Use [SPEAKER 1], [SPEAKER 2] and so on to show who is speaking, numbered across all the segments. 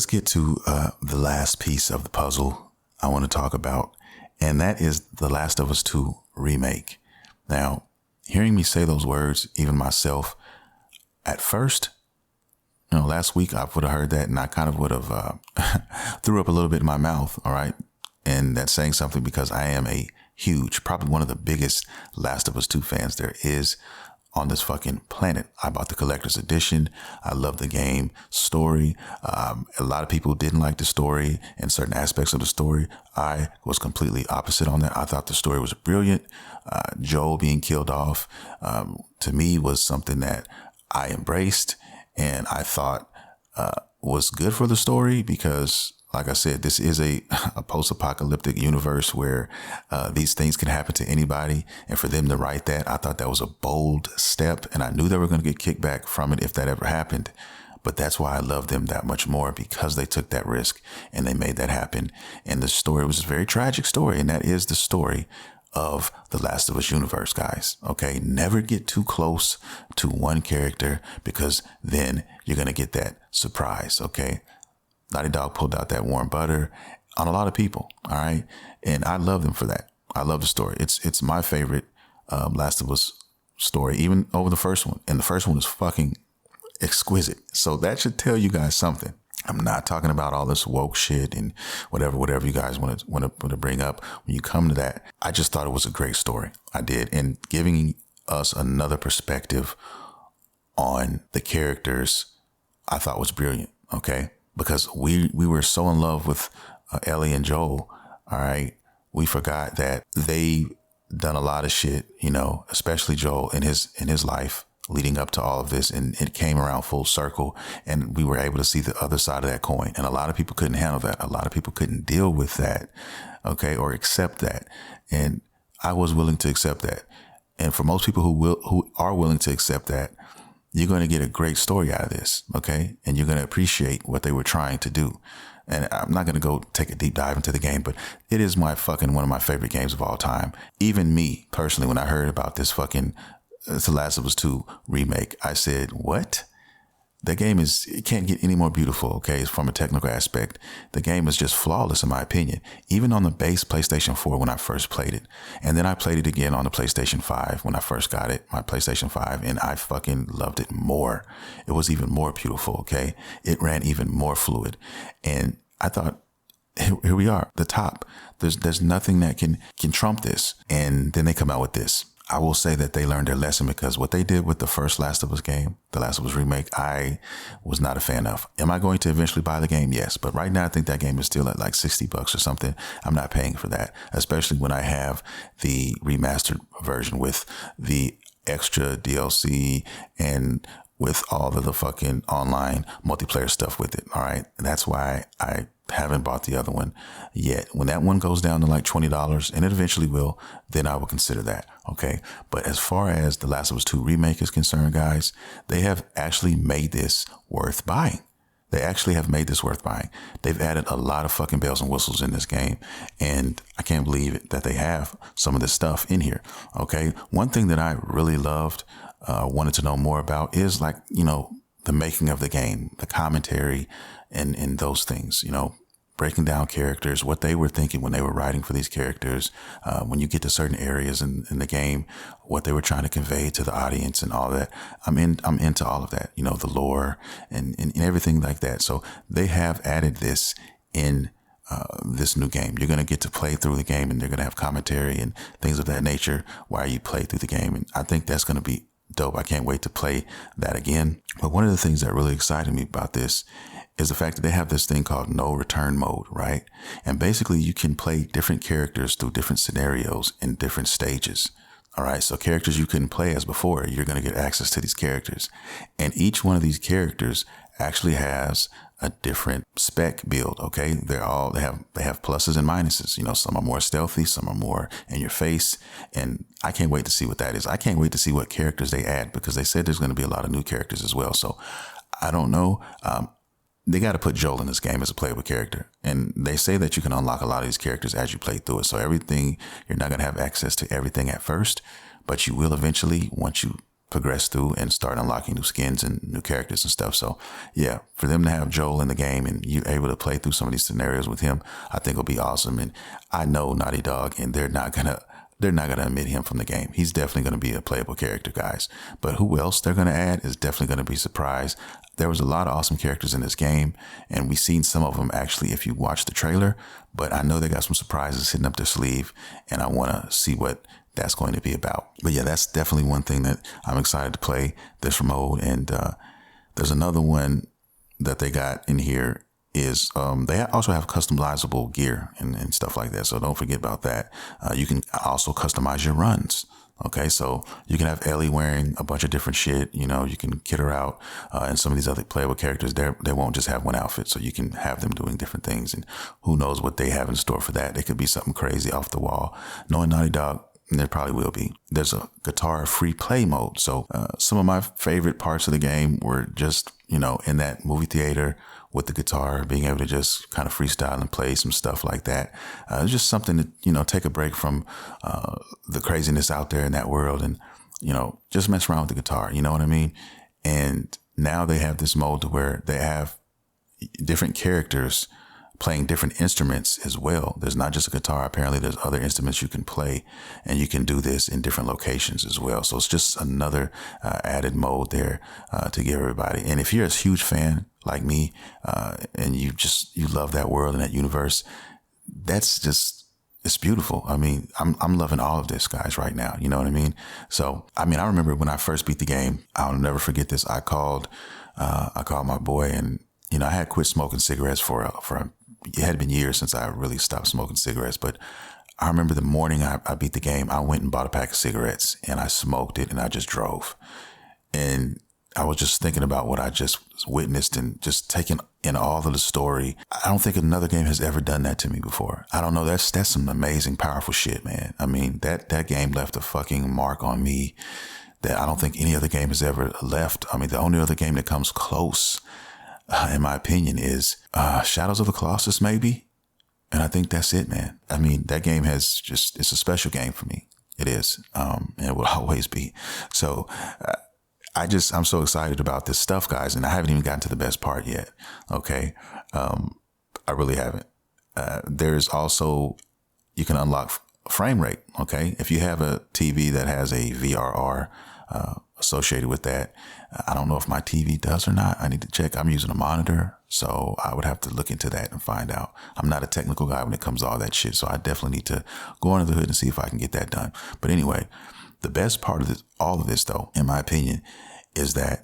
[SPEAKER 1] let's get to the last piece of the puzzle I want to talk about, and that is The Last of Us 2 Remake. Now, hearing me say those words, even myself, at first, last week I would have heard that and I kind of would have threw up a little bit in my mouth, all right? And that's saying something because I am a huge, probably one of the biggest Last of Us 2 fans there is on this fucking planet. I bought the collector's edition. I love the game story. A lot of people didn't like the story and certain aspects of the story. I was completely opposite on that. I thought the story was brilliant. Joel being killed off, to me was something that I embraced and I thought was good for the story because, like I said, this is a post-apocalyptic universe where these things can happen to anybody. And for them to write that, I thought that was a bold step. And I knew they were going to get kickback from it if that ever happened. But that's why I love them that much more, because they took that risk and they made that happen. And the story was a very tragic story. And that is the story of the Last of Us universe, guys. Okay. Never get too close to one character because then you're going to get that surprise. Okay. Naughty Dog pulled out that warm butter on a lot of people. All right. And I love them for that. I love the story. It's my favorite Last of Us story, even over the first one. And the first one is fucking exquisite. So that should tell you guys something. I'm not talking about all this woke shit and whatever you guys want to bring up. When you come to that, I just thought it was a great story. I did. And giving us another perspective on the characters, I thought was brilliant. Okay. Because we were so in love with Ellie and Joel. All right. We forgot that they done a lot of shit, especially Joel in his life leading up to all of this. And it came around full circle and we were able to see the other side of that coin. And a lot of people couldn't handle that. A lot of people couldn't deal with that. Okay. Or accept that. And I was willing to accept that. And for most people who are willing to accept that, you're going to get a great story out of this. Okay. And you're going to appreciate what they were trying to do. And I'm not going to go take a deep dive into the game, but it is one of my favorite games of all time. Even me personally, when I heard about this fucking The Last of Us 2 remake, I said, what? The game it can't get any more beautiful, okay, from a technical aspect. The game is just flawless in my opinion, even on the base PlayStation 4 when I first played it. And then I played it again on the PlayStation 5 when I first got it, my PlayStation 5, and I fucking loved it more. It was even more beautiful, okay? It ran even more fluid. And I thought, here we are, the top. There's nothing that can trump this. And then they come out with this. I will say that they learned their lesson because what they did with the first Last of Us game, The Last of Us Remake, I was not a fan of. Am I going to eventually buy the game? Yes. But right now, I think that game is still at like $60 or something. I'm not paying for that, especially when I have the remastered version with the extra DLC and with all of the fucking online multiplayer stuff with it. All right. And that's why I haven't bought the other one yet. When that one goes down to like $20, and it eventually will, then I will consider that. Okay. But as far as The Last of Us 2 Remake is concerned, guys, they have actually made this worth buying. They actually have made this worth buying. They've added a lot of fucking bells and whistles in this game. And I can't believe it that they have some of this stuff in here. Okay. One thing that I really loved, wanted to know more about is like, the making of the game, the commentary and those things, breaking down characters, what they were thinking when they were writing for these characters, when you get to certain areas in the game, what they were trying to convey to the audience and all that. I'm into all of that, the lore and everything like that. So they have added this in this new game. You're going to get to play through the game and they're going to have commentary and things of that nature while you play through the game. And I think that's going to be dope. I can't wait to play that again. But one of the things that really excited me about this is the fact that they have this thing called no return mode, right? And basically you can play different characters through different scenarios in different stages. All right. So characters you couldn't play as before, you're going to get access to these characters. And each one of these characters actually has a different spec build. Okay. They have pluses and minuses. Some are more stealthy, some are more in your face. And I can't wait to see what that is. I can't wait to see what characters they add because they said there's going to be a lot of new characters as well. So I don't know. They got to put Joel in this game as a playable character. And they say that you can unlock a lot of these characters as you play through it. So you're not going to have access to everything at first, but you will eventually once you progress through and start unlocking new skins and new characters and stuff. So yeah, for them to have Joel in the game and you able to play through some of these scenarios with him, I think will be awesome. And I know Naughty Dog, and they're not gonna omit him from the game. He's definitely going to be a playable character, guys. But who else they're going to add is definitely going to be surprised. There was a lot of awesome characters in this game, and we've seen some of them actually if you watch the trailer. But I know they got some surprises sitting up their sleeve, and I want to see what that's going to be about. But yeah, that's definitely one thing that I'm excited to play, this mode. And there's another one that they got in here is they also have customizable gear and stuff like that. So don't forget about that. You can also customize your runs. Okay, so you can have Ellie wearing a bunch of different shit. You know, you can kit her out, and some of these other playable characters, they won't just have one outfit. So you can have them doing different things, and who knows what they have in store for that. It could be something crazy off the wall. Knowing Naughty Dog, there probably will be. There's a guitar free play mode. So some of my favorite parts of the game were just, you know, in that movie theater with the guitar, being able to just kind of freestyle and play some stuff like that. It's just something to, you know, take a break from the craziness out there in that world and, you know, just mess around with the guitar. You know what I mean? And now they have this mode to where they have different characters playing different instruments as well. There's not just a guitar. Apparently there's other instruments you can play, and you can do this in different locations as well. So it's just another added mode there to give everybody. And if you're a huge fan like me, and you love that world and that universe, that's just, it's beautiful. I mean, I'm loving all of this, guys, right now. You know what I mean? So, I mean, I remember when I first beat the game, I'll never forget this. I called my boy, and, you know, I had quit smoking cigarettes it had been years since I really stopped smoking cigarettes, but I remember the morning I beat the game, I went and bought a pack of cigarettes and I smoked it and I just drove. And I was just thinking about what I just witnessed and just taking in all of the story. I don't think another game has ever done that to me before. I don't know. That's some amazing, powerful shit, man. I mean, that game left a fucking mark on me that I don't think any other game has ever left. I mean, the only other game that comes close, in my opinion, is Shadows of the Colossus, maybe. And I think that's it, man. I mean, that game it's a special game for me. It is. And it will always be. So I'm so excited about this stuff, guys. And I haven't even gotten to the best part yet. Okay. I really haven't. There's also, you can unlock frame rate. Okay. If you have a TV that has a VRR associated with that, I don't know if my TV does or not. I need to check. I'm using a monitor, so I would have to look into that and find out. I'm not a technical guy when it comes to all that shit, so I definitely need to go under the hood and see if I can get that done. But anyway, the best part of all of this, though, in my opinion, is that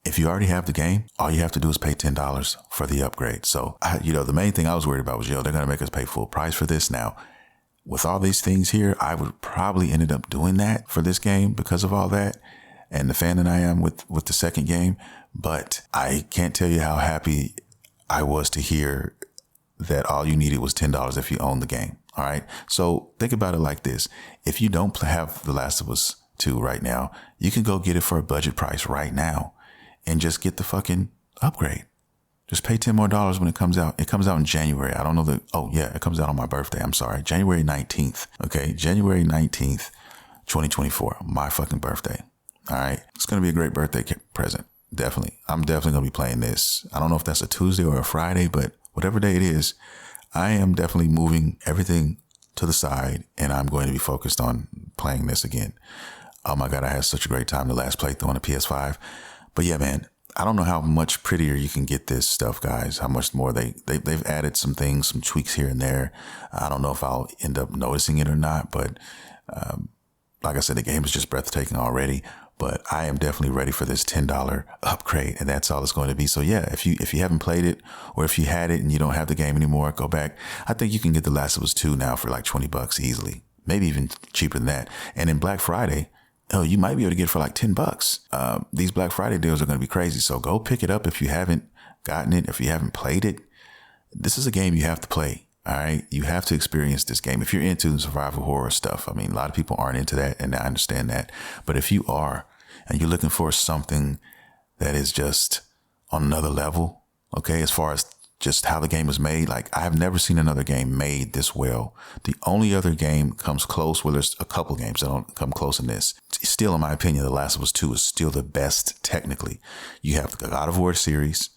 [SPEAKER 1] if you already have the game, all you have to do is pay $10 for the upgrade. So, the main thing I was worried about was, they're going to make us pay full price for this. Now, with all these things here, I would probably ended up doing that for this game because of all that. And the fan that I am with the second game, but I can't tell you how happy I was to hear that all you needed was $10 if you own the game. All right. So think about it like this. If you don't have The Last of Us 2 right now, you can go get it for a budget price right now and just get the fucking upgrade. Just pay $10 more when it comes out. It comes out in January. I don't know it comes out on my birthday. I'm sorry. January 19th. Okay. January 19th, 2024. My fucking birthday. All right. It's going to be a great birthday present. Definitely. I'm definitely going to be playing this. I don't know if that's a Tuesday or a Friday, but whatever day it is, I am definitely moving everything to the side and I'm going to be focused on playing this again. Oh my God. I had such a great time the last playthrough on the PS5. But yeah, man, I don't know how much prettier you can get this stuff, guys. How much more they've added some things, some tweaks here and there. I don't know if I'll end up noticing it or not, but like I said, the game is just breathtaking already. But I am definitely ready for this $10 upgrade, and that's all it's going to be. So yeah, if you haven't played it, or if you had it and you don't have the game anymore, go back. I think you can get The Last of Us 2 now for like $20 easily, maybe even cheaper than that. And in Black Friday, you might be able to get it for like $10. These Black Friday deals are going to be crazy. So go pick it up if you haven't gotten it, if you haven't played it. This is a game you have to play. All right. You have to experience this game. If you're into survival horror stuff, I mean, a lot of people aren't into that, and I understand that. But if you are, and you're looking for something that is just on another level, okay, as far as just how the game was made. Like, I have never seen another game made this well. The only other game comes close, well, there's a couple games that don't come close in this. Still, in my opinion, The Last of Us 2 is still the best technically. You have the God of War series.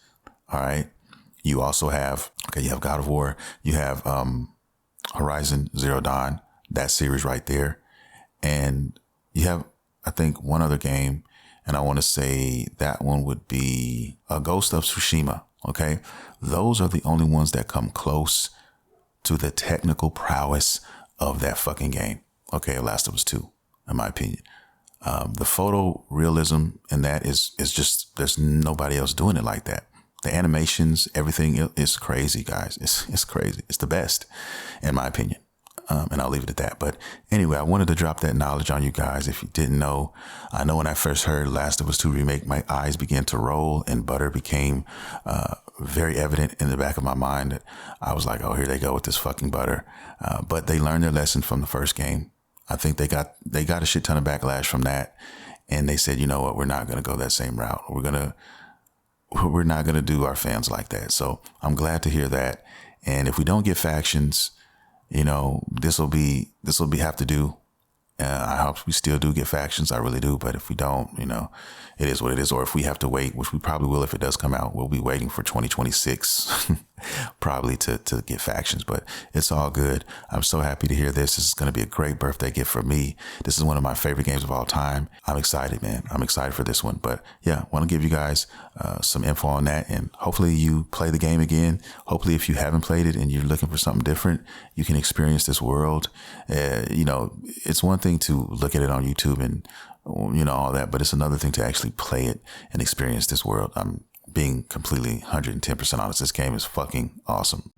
[SPEAKER 1] All right. You also have, you have God of War. You have Horizon Zero Dawn, that series right there. And you have, I think, one other game. And I want to say that one would be Ghost of Tsushima. Okay. Those are the only ones that come close to the technical prowess of that fucking game. Okay. Last of Us 2, in my opinion. The photo realism in that is just, there's nobody else doing it like that. The animations, everything is crazy, guys. It's crazy. It's the best, in my opinion. And I'll leave it at that. But anyway, I wanted to drop that knowledge on you guys. If you didn't know, I know when I first heard Last of Us 2 Remake, my eyes began to roll and butter became very evident in the back of my mind. I was like, oh, here they go with this fucking butter. But they learned their lesson from the first game. I think they got a shit ton of backlash from that. And they said, you know what, we're not going to go that same route. We're not going to do our fans like that. So I'm glad to hear that. And if we don't get factions, you know, this will have to do. I hope we still do get factions. I really do. But if we don't, you know, it is what it is. Or if we have to wait, which we probably will if it does come out, we'll be waiting for 2026 probably to get factions. But it's all good. I'm so happy to hear this. This is going to be a great birthday gift for me. This is one of my favorite games of all time. I'm excited, man. I'm excited for this one. But yeah, I want to give you guys some info on that. And hopefully you play the game again. Hopefully if you haven't played it and you're looking for something different, you can experience this world. You know, it's one thing to look at it on YouTube and, you know, all that, but it's another thing to actually play it and experience this world. I'm being completely 110% honest. This game is fucking awesome.